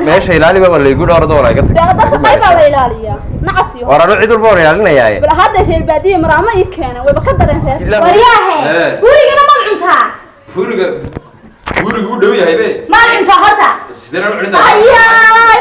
ماشي يلالي بقى اللي يقول أرض ولا يقطع ده قايبة ولا يلالي نعصيه ورا عيد البور يلالنا ياي بل هذا هي البادية مرامة يكينا ويبقدر انت ورياه بورينا ما عنتها بوري قول دوي هاي بي ما عنتها هرتا سيدنا العنده أياي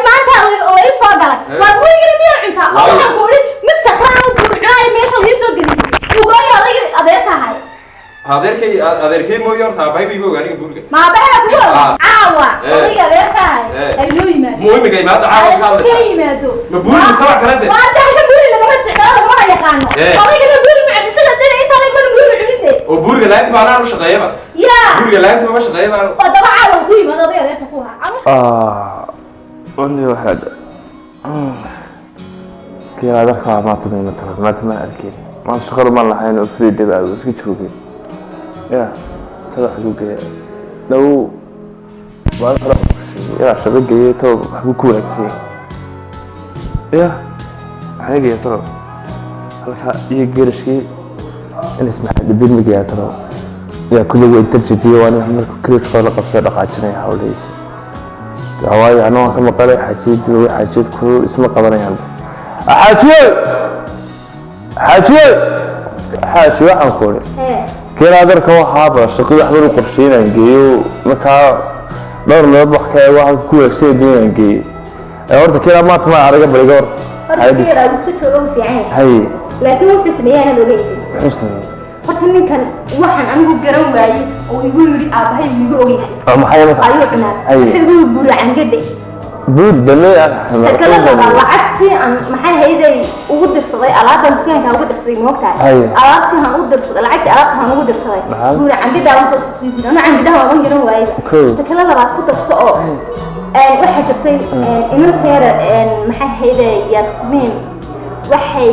ما أنت وإيه صار لك وبورينا مين عنتها أول بوري متسخران وبورعاي ماشى اللي يسوق لي وقال يا أضيرتها هاي هذيركي مو يرتها باي بيجو يعني بوري ما بقى كده عاوة أضيق أضيرتها هاي أي نويمة مهم جاي ما تعرف خالص كيما دو ما بوري سبع كلام ده ما أنت هذا بوري اللي ما استعماله ما يقانه أضيق أنا بوري مع السنة ده أنت اللي ما بوري عنده وبوري لا أنت ما أنا مش غايبة يا بوري لا أنت ما مش غايبة طبعا عاوة قوي ما تضيع أضيرتها فوها عندي واحد كي هذا كان ما تبي مثلا ما تبي أركي ما نشغل ما لحين أفريد بقى بس كتشوفي يا هذا حقوقي لو بعد خلاص يا شباب جاي تو حقوق كويسين يا حاجة ترى هلا يجي شيء أنا اسمع دبير مجيء ترى يا كل يوم تبتدي وأنا عمرك كل شغلة قبصة رقعتني حوالي هواي أنا كم قال حكيت كل اسمه قبرني عنده حاجي waxaan ku keen adarka waxa ba shaqo wax lagu qorsheeyay geeyo marka dhowr meelood wax ka wax ku yeeshay doonayay geeyo horta keen ma tama araga barigoor horta keen aad si joogo fiican hay laakiin wuxuu sameeyay inuu ogeeyay xusna horta ninkan waxaan anigu garan waayay oo igu yiri aabahay igu ogeeyay maxay ma ayuu cunaa igu buuran gade buur dalay kala lacagtii aan maxay hayday ugu dirsaday alaabtan dukaanka ugu dirsaday moogtahay alaabtii aan ugu dirsaday lacagtii alaabta aan ugu dirsaday buuran gade aan soo siiyay ana aan gidaha waan garan waayay kala labaad ku darso oo waxa jirtay inuu teera maxay hayday yasmiin waxay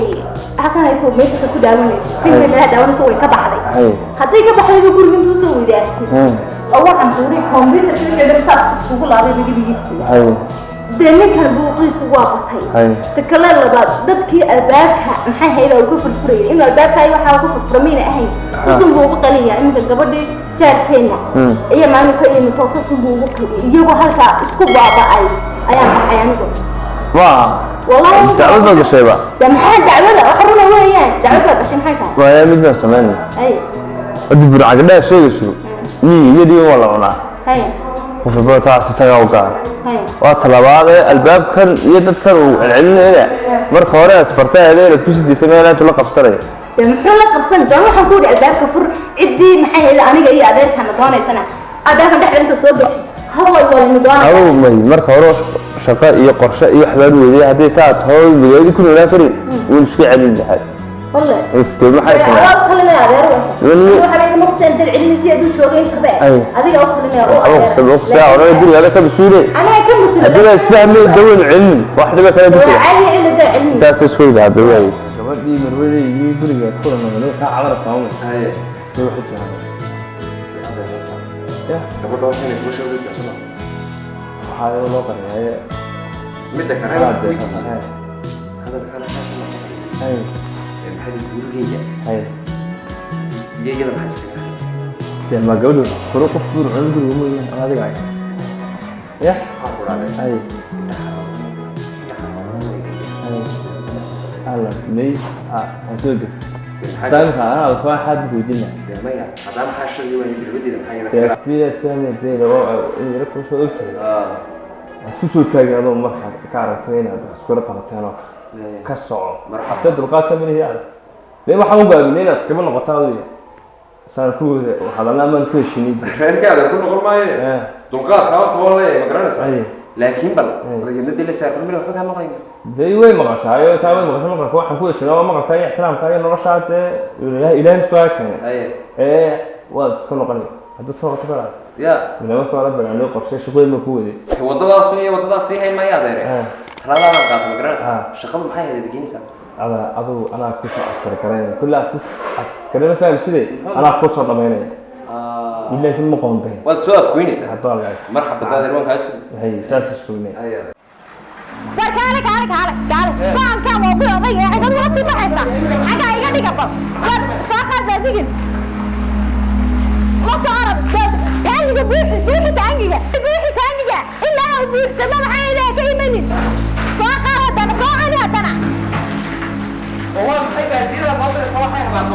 halkan ay ku meesha ku daawanayso filmada daawanayso way ka baxday haday ka baxday guriga intuu soo wadaagtay oo waxaan buuray computer iyo dharka isugu laabay bidigiisa دنيك البوقيس واقعي تكلم لبعض ضدك الباك محي هيدا وكفر فري إنه الباك هاي وحاول كفر فرمين أهين تصم بوق قليل إنك قبل شاركينا إيه ما نكون متوسط بوق يجوا هالك سكوب بابا أيام حيانكم والله تعود بقى شيء بقى ده محل دعوة أخرونا وياه دعوة بقى عشان حاجة ويا بدنا سمعني أي أدبر عقدها شيء شو يدي ولا ولا هاي وفي بوتاس تساوقان وطلبات الباب كان يدكر العلم هنا مرة خورة سفرتها هذه الكوسة سمينا تلا قبصرة يعني محل قبصن ده ما حنقول الباب كفر عدي محل إذا أنا جاي أدير كان مدونة سنة أدير كان دحين تصدق هو ولا مدونة أو مرة خورة شقاء يقرش يحضر وذي هذه ساعة هو بيجي كل نافر ونشفي علم هذا والله افتح ما حيكون أنا أقول لنا أدير هو حبيبي مقصد العلم زيادة شوقين كبار هذه أقول لنا أقصد أنا يدري هذا كم سوري أنا كم سوري هذا تفهم الدول العلم واحدة بس هذا تسوي عالي علم ده علم ساعة تسوي هذا دواي كمان دي مروي يقول لي كل ما نقول كا على الطاولة هاي دو حتى يا قبل ده شيء مش هقول لك شنو هاي والله كان هاي متى كان هذا هاي هاي هاي يجي لما حسيت لما قالوا كروك فطور عنده يوم هذا قاعد يا حاضر عليه هاي هلا ليه هسوق تاني أنا أصلا حد بيجينا جماعة هذا ما حشر يوم يبدي ده حاجة يا كتير سامي زي الواقع إني ركب شو قلت شو تاجي هذا مرة كعرفتين هذا سكرت قرطين كسر حسيت القاتة من هي ليه ما حاول قابلين تكمل نقطة صار شو هذا لا من كل شيء رجع ده كله غير ما دقات خلاص والله ما قررنا لكن بل رجعنا دي لسه كل مرة خدها مقيم ده وين ما قص هاي تاوي ما قص ما قص واحد كويس لو ما قص احترام كاي نرشات إلى نسواك إيه واسكنوا قليل هذا صار كبار يا من ما كان ربنا عنده قرشة شغل مكودي وضد أصلي هاي ما يادره لا ما قررنا شغل محي هذا تجيني سام أنا كوش أستر كريم كل أساس كريم فاهم سيدي أنا كوش صار لميني إلا كل مقام بين والسؤال كويس حطوا مرحبا تقدر وين كاسو هي ساس شويني كارك كان موضوع ضيق عقد ولا سيب حيسا حاجة يقدر يقبل شاخر زادين ما صار تاني بوحي تاني إلا وبيحسبها معايا ده كيمني صاقة هدنا صاقة هدنا هو الحاجة دي أنا بقدر أصلحها يا بعد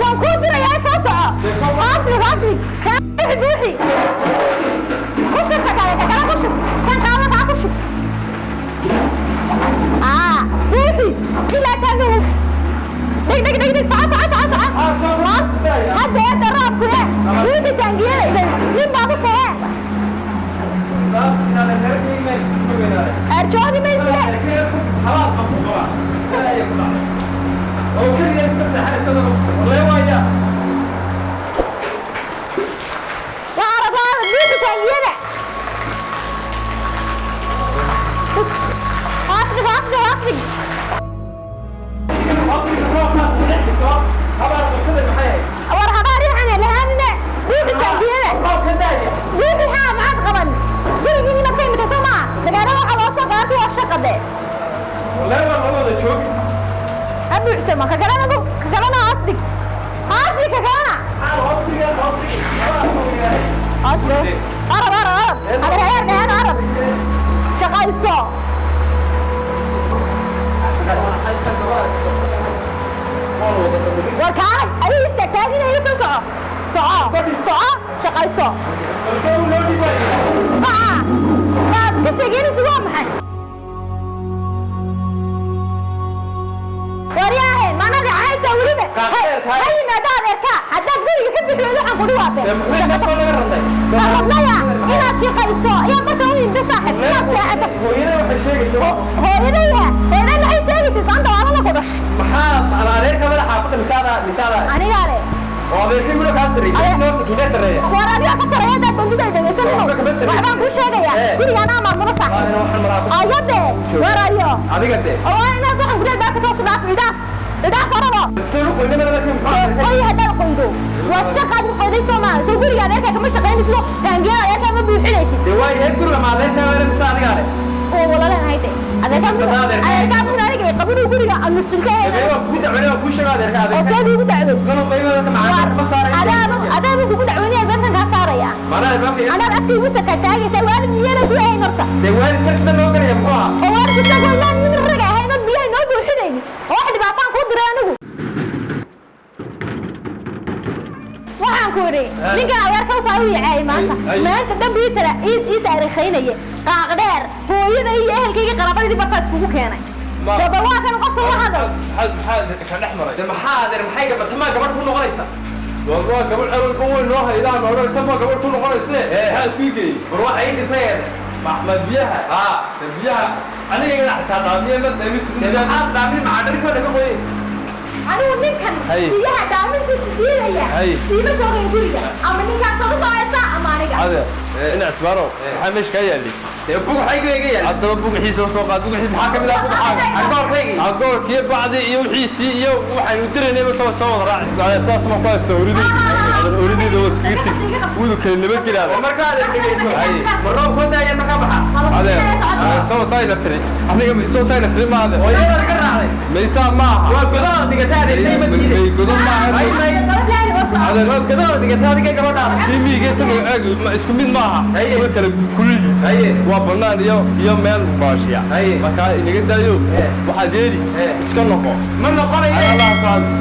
وكودر يا فصعة غصبي روحي خش الكلام خش كان قاومك خش روحي كلا كانوا دق صعب هذا يتراب كله روحي تنجيه مين بابو كله أرجعني من زين وعرف هذا روحي تنجيه واصلي ورها ريحنا لهنا روحي تنجيه روحي حام عاد قبل قولي ما كان متسمع دغانا waxa loo soo qaato waa shaqade wallahi waa labada joog abu isma ka galana asdig ka galana asdig arab ana arab shaqayso وكان أي استكاجين هي سعى شقيسو بس يجيني سوا محن ورياه ما أنا عايزة أوريك هاي مدار إركا حتى تقولي كيف تقولي عن قدواتي لا يا إنا شقيسو يا مركوني أنت صاحب هو هنا ما هي شيء في صندوق أنا ما كبش محاب على عليك ولا حافظ مساعدة أنا قالي وهذا كله كاسري كده سريع ورابيا كسرية ده بندق ده يسلمه وأنا بقول شيء يا كل أنا ما مرفع أيده ورايا هذه قد أنا بقول كده ده كتوصل ده فرضا السلوك وين ما لك أي هذا القندو والشقة القندي سما سو كل هذا كم شقين سلو كان جاء يا كم بيحلي دواي يقول ما ذاك ولا مساعدة قاله ولا لا هيدا هذا كم نارك قبله كل أنا سلكه ايوه كنت عملها كل شيء هذا هذا وصلوا كنت عمل كانوا قيمة معاه ما صار أنا كنت عملي أنا كسارية ما أنا بقى أنا أفتي وسكت تاجي سوالف ميلا سوي نرتا دواي كسر لو كان يبغاها هو أنا كنت أقول لا من الرجع هاي نبيها نودو حديني واحد بعطان خضر أنا waxaan ku yiri ninka adeerka u saawiye caay maanta dambi tira ii taariikhaynay qaaq dheer hooyada iyo ehelkayga qarabadii bartaas kugu keenay daba waa kan qofka la hadal ka dhaxmaray dama xaadir maxay gabadha gabadh ku noqonaysa waa gabadh awal ku weyn noo haydaa noolay tama gabadh ku noqonaysa ha isku geey war waxa ay dhintay maxmed biyaha biyaha aniga xataa daamiye ma daamiye ma cadar ka dhaga qoyay أنا ونكن فيها دامن تسجيل يا في مشروع يقولي أما نكن صوت عيسى أما نكن هذا إن أسمعه حمش كيا لي يبغى حاجة يجي هذا بوق حيس وسوق هذا بوق حيس حاكم لا بوق حاجة أقول كيجي أقول كيف بعد يوم حيس يوم واحد يدري بس سوى راح على أساس ما قاس أوريدي أوريدي ده سكرتي وده كلمة كده ومركز اللي هاي مرة خد يا مكابها هذا سوى تايلر تري إحنا كم سوى تايلر تري ما هذا ويا رجع عليه ما يسمع معها وكذا دقيقتين اللي مسكين يقولون معها هذا لو كذا دقيقتين كي كمان تيمي جت اسمه مين معها هي كل هي وابنان يوم مال باشيا ما كان يجد يوم واحد يدي اسكنه من نقول إيه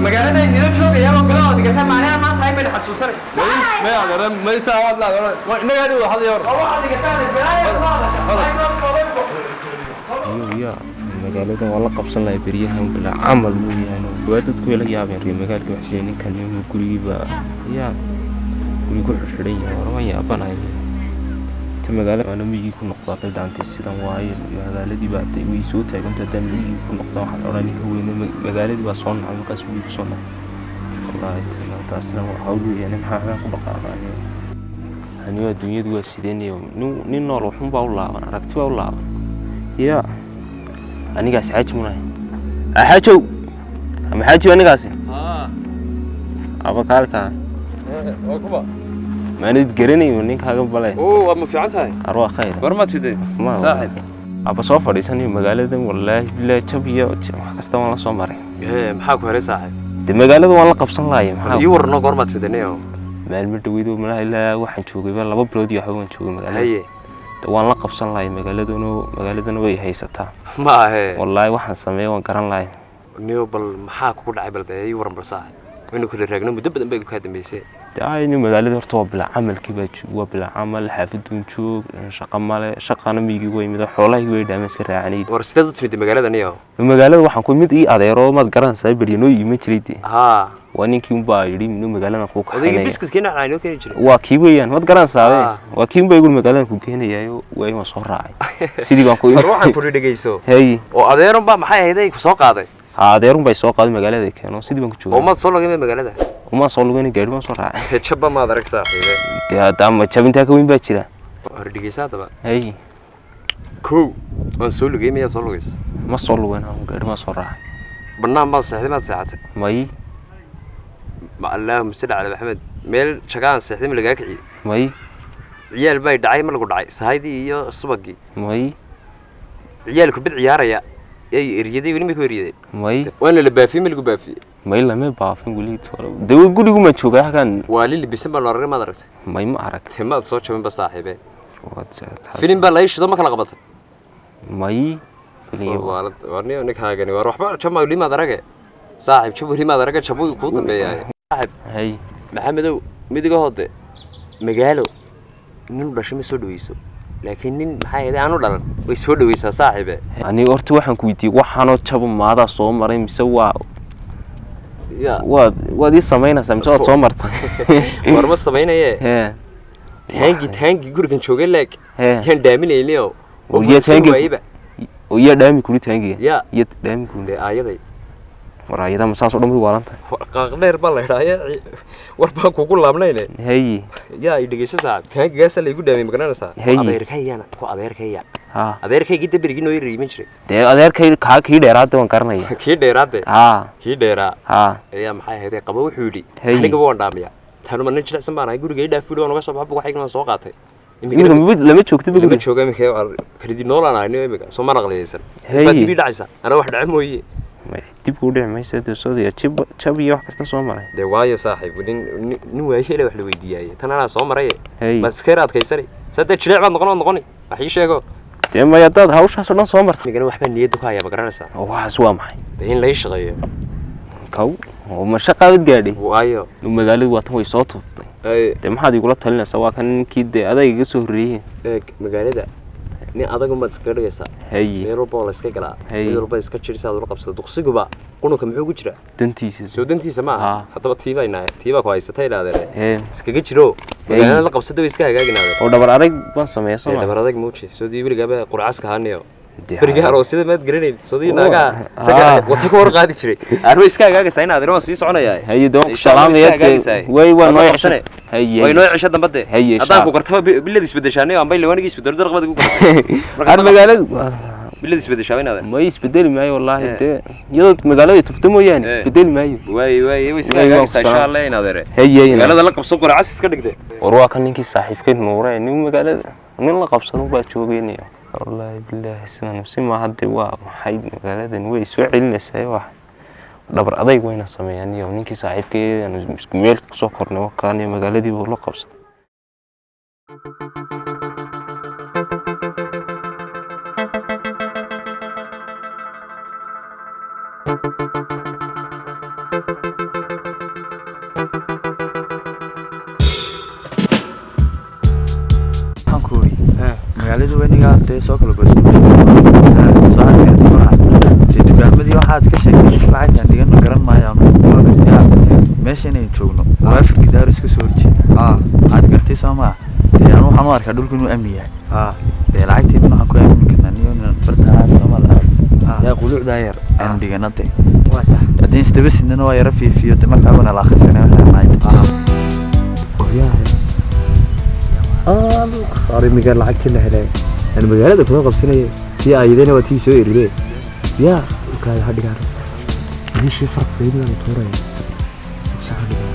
مجالنا إن لو شو يا رب كذا دقيقتين معناها ما تايم الحسوسري ما يقدر ما يساعد لا نقدر هذا يور واحد دقيقتين يا magaalada waa la qabsan lahay bariyahan bila camal weeyaan waa dadku la yaabeen reer magaalka waxsheeni kan iyo gurigiiba yaa gurigu xidhan yahay warma yaabanahay ta magaalada aan miyii ku noqdaa qeybdaantii sidan waaye magaaladii baa tay way soo taaganta dan miyii ku noqdaa waxa oran ninka weyn magaaladii baa soo nacay markaas wuu ku soo nacay wallahi taasna waxa uu yahay maxaa ku dhaqaaqay aniga dunyadu waa sideen iyo nin nool wuxuu baa u laaban aragti baa u laaban yaa anigaas xaaji munay xaajow ama xaaji anigaasi aba kaalka waa kuba maanid garanayo ninkaaga balay waa ma fiican tahay arwa khayr barmaad fiday saaxib aba soo fadhiisanayo magaaladan wallahi bilaa jabiyo wax kasta waan la soo maray maxaa ku haray saaxib de magaalada waan la qabsan laayay maxaa ii warno goormaad fidanayo maalmo dhaweedo malaha ilaa waxaan joogay 2 bilood iyo waxaan joogay magaalada waan la qabsan lahay magaaladuna way haysataa ma ahe wallahi waxaan sameeyay waan garan lahay niyo bal maxaa kugu dhacay bal ay waran bal saaxib waynu kala raagno muddo badan bay ka dambeysay aynu magaalada horta waa bila camalkii waa bila camal xaafadun joog shaqana miigi way mid xoolahay way dhaameska raacanay war sidaad u timid magaalada niyo magaalada waxaan ku mid ii adeero mad garan saybiriino iima jiray ha waa ninkii un baa yiri inuu magaalada ku kaxeeyay adiga biskutkiina aynu keenay jiray waa kii weeyaan mad garan saabay waa kii un baa igu magaalada ku keenayayo way ma soo raacay sidii baan ku waxaan ku dhigayso hey oo adeero baa maxay ahayd ku soo qaaday adeerun bay soo qaaday magaalada keeno sidii baan ku joogay oo ma soo lagay magaalada uma soo lugani gaari ma soo raacay jabba ma adag saaxiibe ya dama jabinta ka weyn baa jira war dhigaysaa daba hay ko waan soo lugay ma soo lugays ma soo lugana gaari ma soo raacay banaan ma saxday ma saxatay may ma allah musalla ala maxamed meel shagaan saxday ma laga kiciyo may ciyaal bay dhacay ma lagu dhacay sahaydii iyo subagii may ciyaalku bid ciyaaraya ay eriyaday wali ma ku eriyaday may waana la baafiyay ma lagu baafiyay may lama baafin wali dawad gurigu ma joogaa halkan waa lili bisan baa loo ma aragtay may ma aragtay ma soo jabin ba saaxiibe filim baa la ishido ma kala qabatay may filim warniyo ninkaagani war waxba jama wali ma aragay saaxiib jab wali ma aragay jabu ku dambeeyay saaxiib hay maxamedow midiga hoode magaalo nin dhashay ma soo dhaweyso laakiin nin maxay ahayd aanu dhalan way soo dhaweysaa saaxiibe ani horta waxaan ku weydiiyay waxaanoo jab maada soo maray mise waa waad ii samaynaysaa mise waad soo martay war ma samaynaye taangi gurigan joogay leeg yaan dhaaminayniyo oo yaa dhaami kuli taangiga yaa dhaami kuli aayaday war aayada ma saas oo dhan waalan tahay qaaq dheer baa la yiraahdaa war baa kugu laabnayne hay yaa dhigaysa saaxib taangigaas la igu dhaamay magaranaysaa adeerkayana ku adeerkaya adeerkayga dabrigi noo yiriimin jiray de adeerkay kii dheeraad waan garanaya kii dheeraad kii dheeraa ayaa maxay ahayd qabo wuxuu yiri aniga waan dhaamiya taanu ma nin jilicsan baan ahay guriga dhaaf fiido naga soo baxo waxayna soo qaatay lama joogto lama jooga imika kredit noolanaayno imika soo ma naqliyaysan baa dibi dhacaysa ana wax dhac mooyee dib u dhici mayso doosada jab iyo wax kasta soo maray de waayo saaxiib nin waayay wax la weydiiyay tan ana soo maray ma iska adkaysay sadde jilic baad noqon wax ii sheego de ma yadaad hawshaas oo dhan soo martay nigana waxba niyad ku haya magaranaysaa waxaas waa maxay in la shaqeeyo kaw oo ma shaqaad gaadhay waayo magaaladu waa tan way soo tuftay de maxaad igula talinaysaa waa kan ninkii de adayga iga soo horeeyay magaalada nin adag uma iska dhigaysaa meel walba la iska galaa meel walba iska jirisa ula qabsado duqsiguba qununka muxuu ku jira dantiisa ma aha hadaba tiiba ku haysatay ilaadeen iskaga jiro magaalada la qabsado iska hagaaginaadeen oo dhabar adag baan sameeyay soo dhabar adag muuji soo diibiliga qurcaska haaniyo bariga aroosida maad garanay soo diinaga wata ka hor qaadi jiray arba iska hagaagaysaa in adeero sii soconaya hay doon salaamaya way waa noo yaxsane way noo cisho dambade hadaan ku qartaba bilad isbedeshaanay aan bay lawaniga isbedel darqabada ku qartay ar magaaladu bilad isbedeshaanay ma isbedeli maayo wallahi de iyadoo magaalada tufto mooyaan isbedeli maayo way iska hagaagaysaa insha Allah in adeere magaalada la qabso qurcas iska dhigtay war waa kan ninkii saaxiibkeed nuuray nin magaalada nin la qabsado baa joogeenayo والله بالله سنة نفسي ما هدي وحيد مقالة نوي سوء علنا سوا دبر أضيق وين السماء يعني ونيكي صاحب كي أنا مسكمل سكر نوكاني مقالة دي والله قبص magaalada weyniga intee soo kala goostay dukaamadi waxaad ka sheegtay lacagtan dhigan ma garan maayo meesha inay joogno waafirki daaru iska soo horjeeda aad gartay Soomaa aan waxaan u arkaa dhulku inuu amni yahay de lacagteedna waxaan ku aamin karnaa niyo bartaa Soomaa yaa qulucda yar aan dhiganatay waa sax hadii isdaba sidna waa yara fiifiyo markaa wana la akhrisanay أري مقال لعك كله هلا أنا مقالة كمان قبسني يا أيدينا وتي سوي ربي يا وكان هذا قال ليش في فرق بيننا وتوري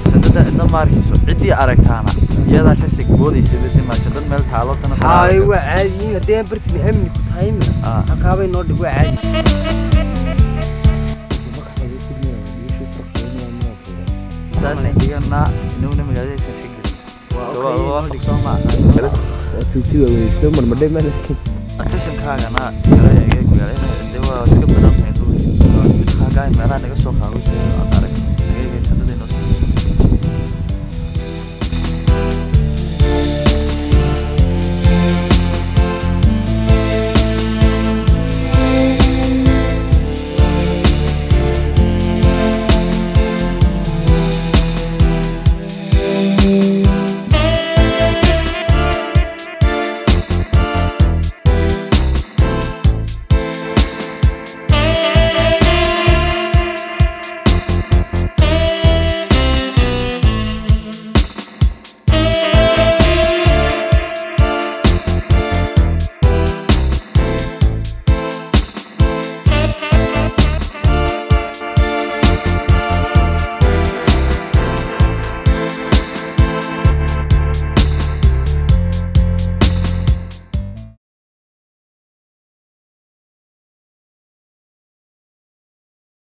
سندنا إنما ماركيسو عدي أركتانا يلا كسك بودي سبتي ما سندنا مال تعلقنا هاي وعادي هدين برتني أمني كتايم أكابي نور دقوا عادي dan digana inuu magaalada ka shaqeeyo توافق سوما تبتدي ويسلم مرمدين مالك attention kaagana yara eegay magaalada deewa iska badan tahay duu xagaa meelaha naga soo qaadaysa